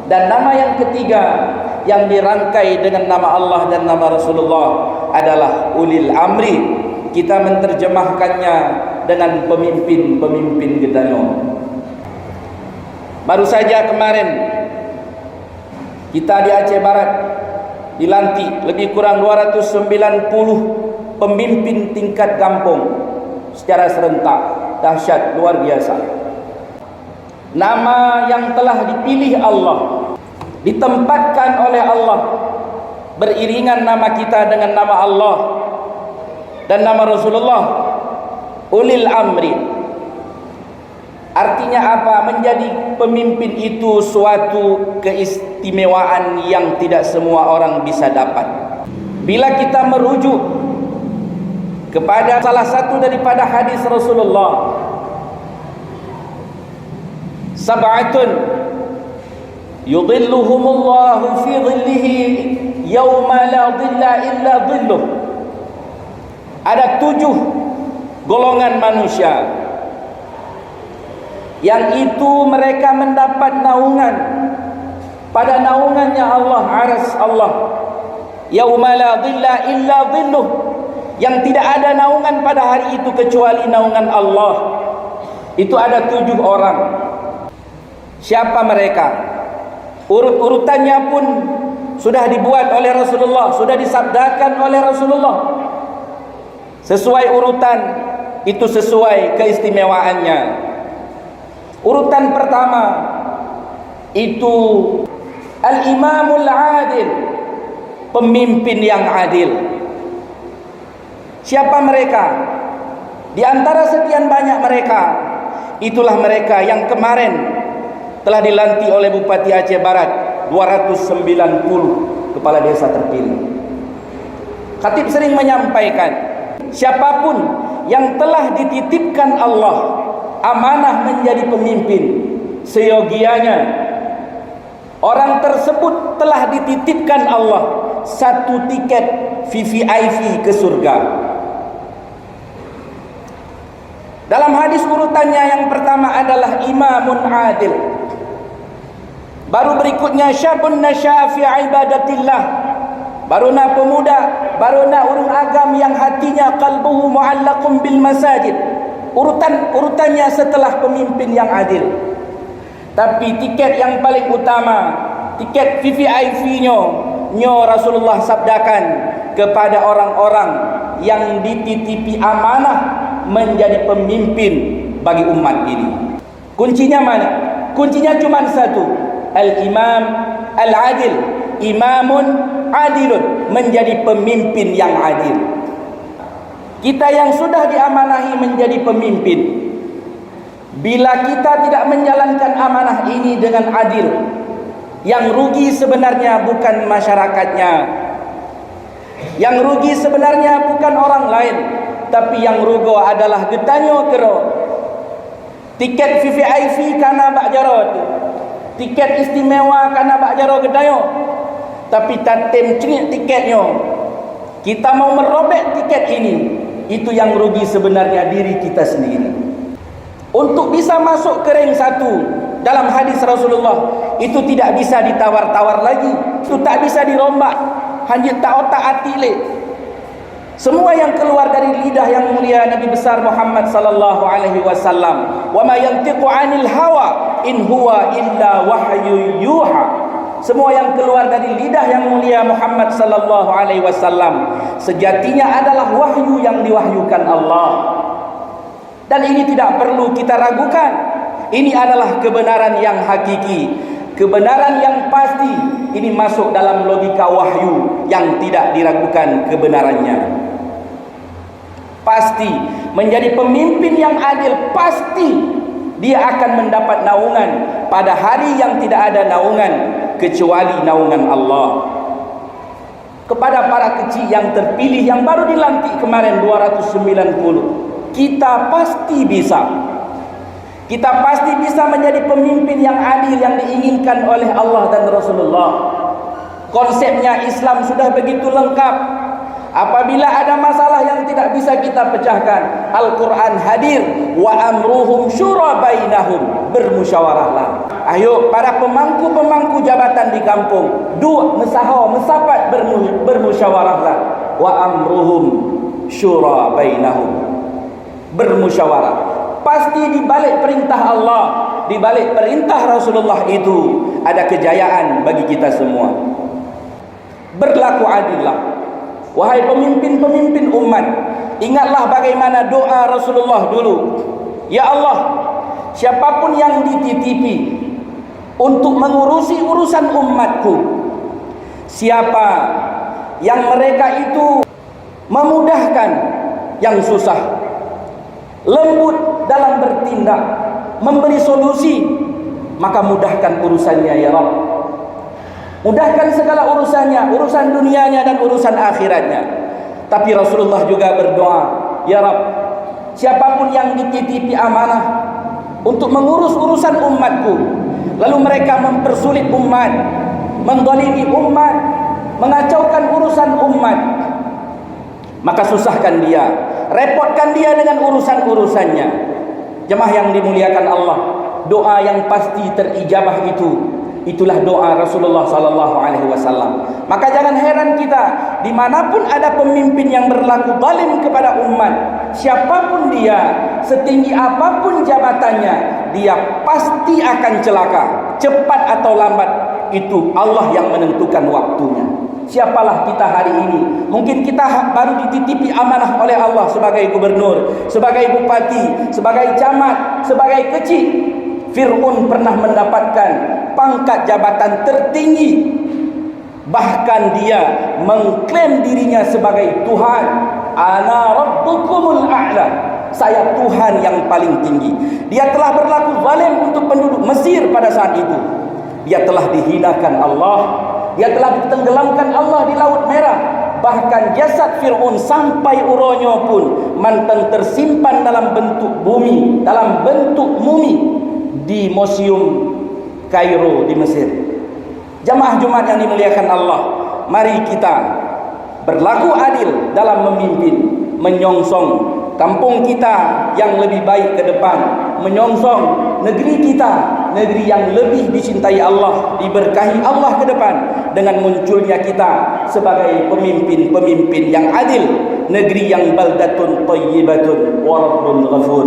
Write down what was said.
Dan nama yang ketiga yang dirangkai dengan nama Allah dan nama Rasulullah adalah ulil amri. Kita menerjemahkannya dengan pemimpin-pemimpin gedano. Baru saja kemarin kita di Aceh Barat dilantik lebih kurang 290 pemimpin tingkat kampung secara serentak. Dahsyat, luar biasa. Nama yang telah dipilih Allah, ditempatkan oleh Allah, beriringan nama kita dengan nama Allah dan nama Rasulullah, ulil amri. Artinya apa? Menjadi pemimpin itu suatu keistimewaan yang tidak semua orang bisa dapat. Bila kita merujuk kepada salah satu daripada hadis Rasulullah, sab'atun yudhilluhumullahu fi dhillihi yawma la dhilla illa dhilluh. Ada 7 golongan manusia yang itu mereka mendapat naungan pada naungannya Allah, aras Allah, yawma la dhilla illa dhilluh, yang tidak ada naungan pada hari itu kecuali naungan Allah. Itu ada 7 orang. Siapa mereka? Urutannya pun sudah dibuat oleh Rasulullah, sudah disabdakan oleh Rasulullah. Sesuai urutan itu, sesuai keistimewaannya. Urutan pertama itu al-imamul adil, pemimpin yang adil. Siapa mereka? Di antara sekian banyak mereka, itulah mereka yang kemarin telah dilantik oleh Bupati Aceh Barat, 290 kepala desa terpilih. Khatib sering menyampaikan, siapapun yang telah dititipkan Allah amanah menjadi pemimpin, seyogianya orang tersebut telah dititipkan Allah satu tiket VVIP ke surga. Dalam hadis urutannya yang pertama adalah imamun adil. Baru berikutnya syabun nasya'a fi ibadatillah. Baruna pemuda, baruna urung agam yang hatinya qalbuhu mu'allaqum bil masajid. Urutannya setelah pemimpin yang adil. Tapi tiket yang paling utama, tiket VVIP-nya, Rasulullah sabdakan kepada orang-orang yang dititipi amanah menjadi pemimpin bagi umat ini. Kuncinya mana? Kuncinya cuma satu. Al-imam al-adil, imamun adilun, menjadi pemimpin yang adil. Kita yang sudah diamanahi menjadi pemimpin, bila kita tidak menjalankan amanah ini dengan adil, yang rugi sebenarnya bukan masyarakatnya, yang rugi sebenarnya bukan orang lain, tapi yang rugo adalah getanyo kero. Tiket VVIP kana bak jarod, tiket istimewa kana bak jaro gedayo, tapi tatem cengik tiketnya. Kita mau merobek tiket ini, itu yang rugi sebenarnya diri kita sendiri. Untuk bisa masuk ke ring 1 dalam hadis Rasulullah, itu tidak bisa ditawar-tawar lagi, itu tak bisa dirombak, hanya tak otak atile. Semua yang keluar dari lidah yang mulia Nabi besar Muhammad sallallahu alaihi wasallam, wa ma yantiqu 'anil hawa in huwa illa wahyu yuha. Semua yang keluar dari lidah yang mulia Muhammad sallallahu alaihi wasallam sejatinya adalah wahyu yang diwahyukan Allah. Dan ini tidak perlu kita ragukan. Ini adalah kebenaran yang hakiki, kebenaran yang pasti. Ini masuk dalam logika wahyu yang tidak diragukan kebenarannya. Pasti menjadi pemimpin yang adil, pasti dia akan mendapat naungan pada hari yang tidak ada naungan kecuali naungan Allah. Kepada para kecil yang terpilih yang baru dilantik kemarin 290, kita pasti bisa. Kita pasti bisa menjadi pemimpin yang adil yang diinginkan oleh Allah dan Rasulullah. Konsepnya Islam sudah begitu lengkap. Apabila ada masalah yang tidak bisa kita pecahkan, Al-Quran hadir, wa amruhum syura bainahum. bermusyawarahlah. Ayo para pemangku-pemangku jabatan di kampung, mesapat bermusyawarahlah. Wa amruhum syura bainahum. Bermusyawarah. Pasti di balik perintah Allah, di balik perintah Rasulullah itu ada kejayaan bagi kita semua. Berlaku adillah. Wahai pemimpin-pemimpin umat, ingatlah bagaimana doa Rasulullah dulu. Ya Allah, siapapun yang dititipi untuk mengurusi urusan umatku, siapa yang mereka itu memudahkan yang susah, lembut dalam bertindak, memberi solusi, maka mudahkan urusannya ya Rabb. Mudahkan segala urusannya, urusan dunianya dan urusan akhiratnya. Tapi Rasulullah juga berdoa, ya Rabb, siapapun yang dititipi amanah untuk mengurus urusan umatku, lalu mereka mempersulit umat, menzalimi umat, mengacaukan urusan umat, maka susahkan dia, repotkan dia dengan urusan-urusannya. Jemaah yang dimuliakan Allah, doa yang pasti terijabah itulah doa Rasulullah sallallahu alaihi wasallam. Maka jangan heran kita, dimanapun ada pemimpin yang berlaku zalim kepada umat, siapapun dia, setinggi apapun jabatannya, dia pasti akan celaka. Cepat atau lambat, itu Allah yang menentukan waktunya. Siapalah kita hari ini? Mungkin kita baru dititipi amanah oleh Allah sebagai gubernur, sebagai bupati, sebagai camat, sebagai kecil. Fir'aun pernah mendapatkan pangkat jabatan tertinggi, bahkan dia mengklaim dirinya sebagai Tuhan. Ana rabbukumul a'la, saya Tuhan yang paling tinggi. Dia telah berlaku zalim untuk penduduk Mesir pada saat itu. Dia telah dihinakan Allah, dia telah ditenggelamkan Allah di Laut Merah. Bahkan jasad Fir'aun sampai uronyo pun mantan tersimpan dalam bentuk bumi, dalam bentuk mumi di Museum Kairo di Mesir. Jamaah Jumat yang dimuliakan Allah, mari kita berlaku adil dalam memimpin, menyongsong kampung kita yang lebih baik ke depan, menyongsong negeri kita, negeri yang lebih dicintai Allah, diberkahi Allah ke depan, dengan munculnya kita sebagai pemimpin-pemimpin yang adil, negeri yang baldatun thayyibatun wa rabbun ghafur.